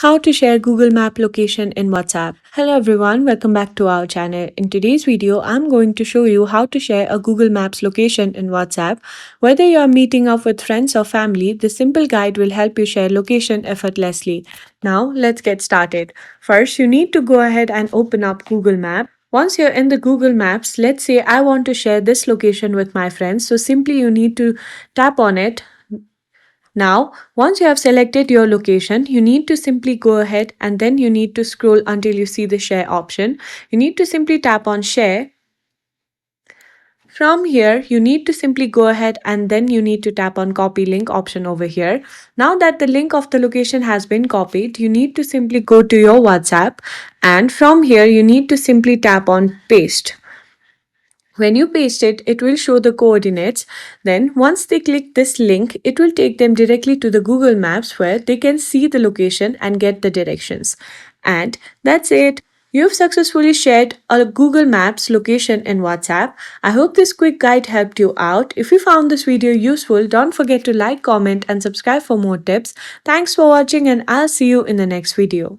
How to share Google Map location in WhatsApp. Hello everyone, welcome back to our channel. In today's video, I'm going to show you how to share a Google Maps location in WhatsApp. Whether you are meeting up with friends or family, this simple guide will help you share location effortlessly. Now, let's get started. First, you need to go ahead and open up Google Map. Once you're in the Google Maps, let's say I want to share this location with my friends. So simply you need to tap on it. Now, once you have selected your location, you need to simply go ahead and then you need to scroll until you see the share option. You need to simply tap on share. From here, you need to simply go ahead and then you need to tap on copy link option over here. Now that the link of the location has been copied, you need to simply go to your WhatsApp and from here you need to simply tap on paste. When you paste it, it will show the coordinates. Then once they click this link, it will take them directly to the Google Maps where they can see the location and get the directions. And that's it. You've successfully shared a Google Maps location in WhatsApp. I hope this quick guide helped you out. If you found this video useful, don't forget to like, comment and subscribe for more tips. Thanks for watching and I'll see you in the next video.